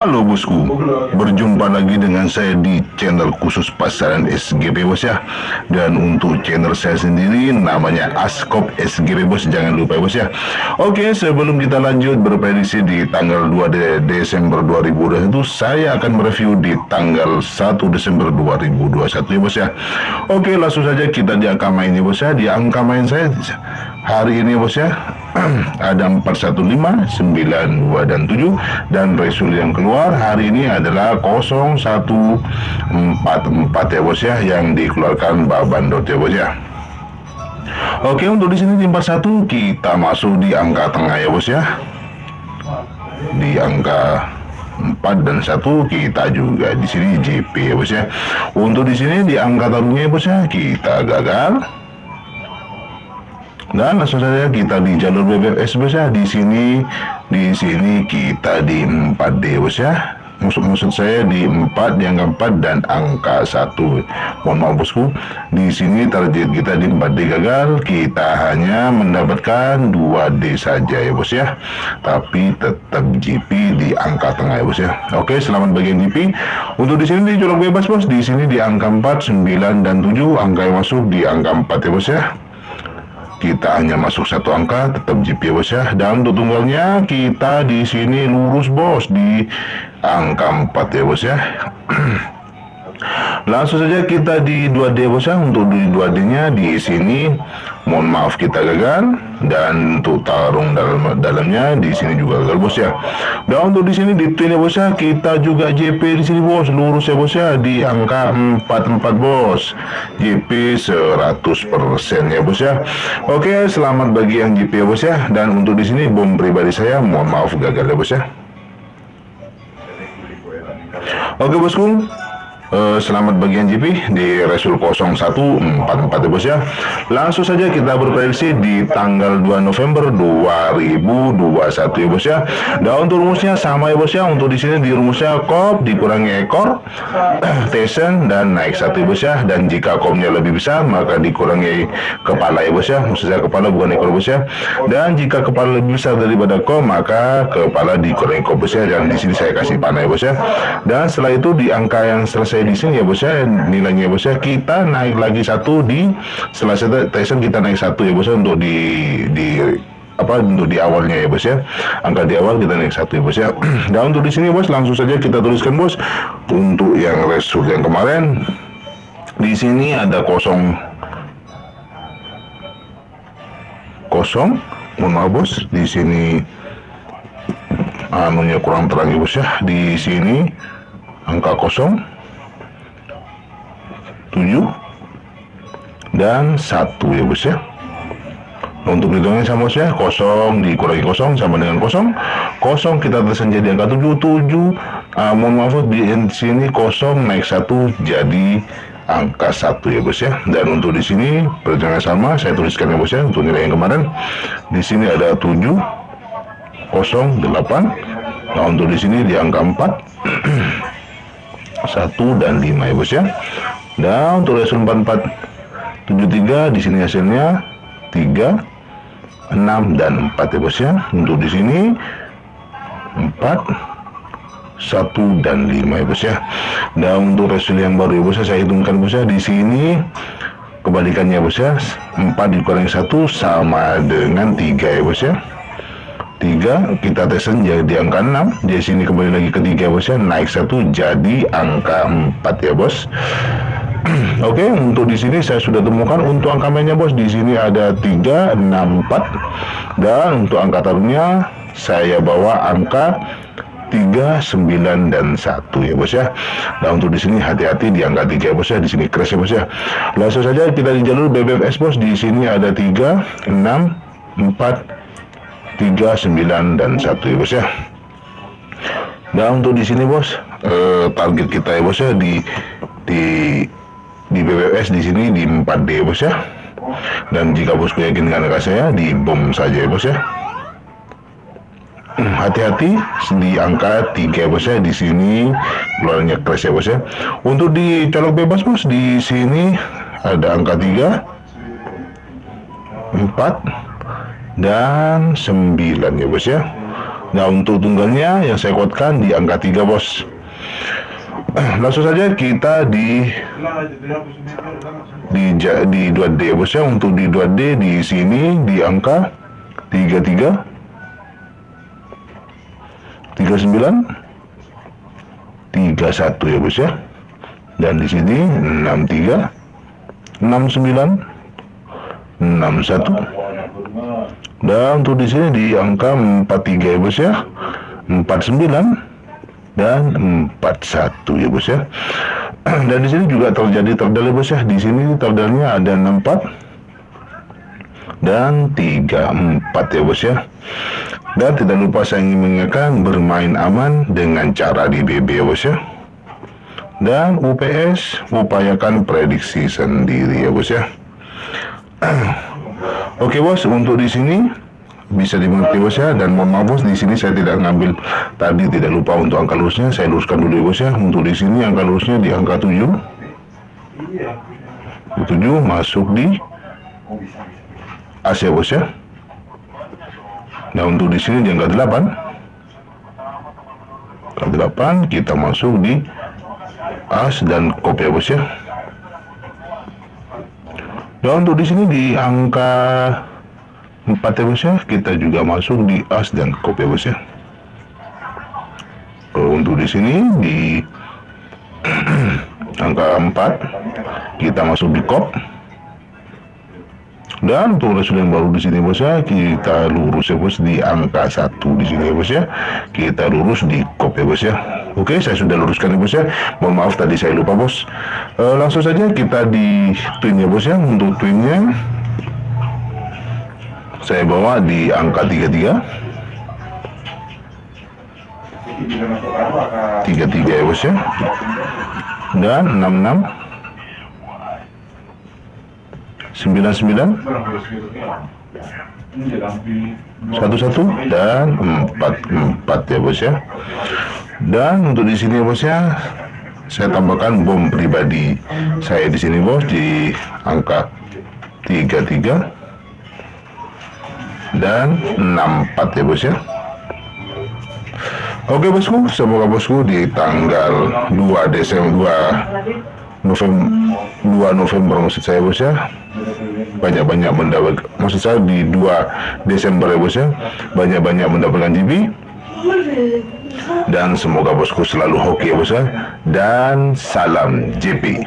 Halo bosku, berjumpa lagi dengan saya di channel khusus pasaran SGP bos ya. Dan untuk channel saya sendiri namanya Askop SGP bos, jangan lupa bos ya. Oke, sebelum kita lanjut berprediksi di tanggal 2 Desember 2021, saya akan mereview di tanggal 1 Desember 2021 ya bos ya. Oke, langsung saja kita di angka main ya bos ya. Di angka main saya hari ini bos ya ada 415, 92 dan 7, dan result yang keluar hari ini adalah 0144 ya bos ya, yang dikeluarkan Mbak Bandot ya bos ya. Oke, untuk di sini di 41 kita masuk di angka tengah ya bos ya. Di angka 4 dan 1 kita juga di sini JP ya bos ya. Untuk di sini di angka taruhnya ya bos ya, kita gagal. Dan langsung saja kita di jalur BBS bos ya. Di sini kita di 4D bos ya. Maksud saya di 4, di angka 4 dan angka 1. Mohon maaf bosku, di sini target kita di 4D gagal. Kita hanya mendapatkan 2D saja ya bos ya. Tapi tetap GP di angka tengah ya bos ya. Oke, selamat bagian GP. Untuk di sini di colok bebas bos, di sini di angka 4, 9 dan 7, angka yang masuk di angka 4 ya bos ya. Kita hanya masuk satu angka, tetap GP ya bos ya. Dan untuk tunggalnya kita di sini lurus bos di angka 4 ya bos ya. Langsung saja kita di 2D bos ya. Untuk di 2D-nya di sini mohon maaf kita gagal, dan untuk tarung dalamnya di sini juga gagal bos ya. Dan untuk di sini di twin ya bos ya, kita juga JP di sini bos, lurus ya bos ya di angka 44 bos. JP 100% ya bos ya. Oke, selamat bagi yang JP ya bos ya. Dan untuk di sini bom pribadi saya mohon maaf gagal ya bos ya. Oke bosku, selamat bagian GP di result 0144 ya bos ya. Langsung saja kita berprediksi di tanggal 2 November 2021 ya bos ya. Dan untuk rumusnya sama ya bos ya. Untuk di sini di rumusnya kop dikurangi ekor, Tyson dan naik 1 ya bos ya. Dan jika kopnya lebih besar maka dikurangi kepala ya bos ya. Maksud saya kepala bukan ekor bos ya. Dan jika kepala lebih besar daripada kop maka kepala dikurangi kop bos ya. Dan di sini saya kasih panah ya bos ya. Dan setelah itu di angka yang selesai di sini ya bos ya, nilainya bos ya, kita naik lagi 1 di setelah Tyson kita naik 1 ya bos ya. Untuk untuk di awalnya ya bos ya, angka di awal kita naik 1 ya bos ya. Dan untuk di sini bos langsung saja kita tuliskan bos. Untuk yang result yang kemarin di sini ada kosong, mohon maaf bos, di sini anunya kurang terang ya bos ya. Di sini angka 7 dan 1 ya bos ya. Untuk hitungnya sama bos ya, 0 dikurangi 0 sama dengan 0. 0 kita tuliskan jadi angka 7. Mohon maaf di sini 0 naik 1 jadi angka 1 ya bos ya. Dan untuk di sini perhitungannya sama, saya tuliskan ya bos ya. Untuk nilai yang kemarin di sini ada 7, 0, 8. Nah untuk di sini di angka 4 1 dan 5 ya bos ya. Dan untuk result 4473 di sini hasilnya 3, 6 dan 4 ya bos ya. Untuk di sini 4, 1 dan 5 ya bos ya. Dan untuk result yang baru ya bos ya, saya hitungkan bos ya. Di sini kebalikannya bos ya, 4 dikurangi 1 sama dengan 3 ya bos ya. 3 kita tesan jadi angka 6. Di sini kembali lagi ke 3 bos ya, naik 1 jadi angka 4 ya bos. Oke, untuk di sini saya sudah temukan untuk angka mainnya bos. Di sini ada 3, 6, 4. Dan untuk angka taruhnya saya bawa angka 3, 9 dan 1 ya bos ya. Nah untuk di sini hati-hati di angka 3 ya bos ya. Di sini crash ya bos ya. Langsung saja kita di jalur BBFS bos. Di sini ada 3, 6, 4, 3, 9 dan 1 ya bos ya. Dan untuk di sini bos, target kita ya bos ya di BBS di sini di 4D ya bos ya. Dan jika bosku yakin dengan angka saya, di bom saja ya bos ya. Hati-hati di angka 3 ya bos ya. Di sini keluarnya crash ya bos ya. Untuk di colok bebas bos, di sini ada angka 3, 4 dan 9 ya bos ya. Nah, untuk tunggalnya yang saya kuatkan di angka 3 bos. Langsung saja kita di 2D bos ya. Untuk di 2D di sini di angka 33 39 31 ya bos ya. Dan di sini 63 69 61. Dan untuk di sini di angka 43 ya bos ya. 49 dan 41 ya bos ya. Dan di sini juga terjadi terdal ya bos ya. Di sini terdalnya ada 64 dan 34 ya bos ya. Dan tidak lupa saya ingin mengingatkan, bermain aman dengan cara di BB ya bos ya. Dan UPS upayakan prediksi sendiri ya bos ya. Oke bos, untuk di sini bisa dimengerti bos ya. Dan mohon maaf bos, di sini saya tidak ngambil tadi, tidak lupa untuk angka lurusnya, saya luruskan dulu ya bos ya. Untuk di sini angka lurusnya di angka 7 masuk di as ya bos ya. Nah, untuk di sini di angka 8 kita masuk di as dan kop ya bos ya. Dan untuk di sini di angka 4 ya bos ya, kita juga masuk di as dan kop ya bos ya. Untuk di sini di angka 4 kita masuk di kop. Dan untuk resul yang baru di sini bos ya, kita lurus ya bos di angka 1 di sini ya bos ya. Kita lurus di kop ya bos ya. Oke, saya sudah luruskan ya bos ya. Mohon maaf tadi saya lupa bos. Langsung saja kita di twin ya bos ya. Untuk twinnya saya bawa di angka 33 ya bos ya. Dan 66 99 11 dan 44 ya bos ya. Dan untuk di sini ya bos ya, saya tambahkan bom pribadi saya di sini bos di angka 33 dan 64 ya bos ya. Oke bosku, semoga bosku di tanggal 2 November maksud saya bos ya, banyak-banyak mendapatkan, maksud saya di 2 Desember ya bos ya, banyak-banyak mendapatkan JP. Dan semoga bosku selalu hoki ya bos ya. Dan salam JP.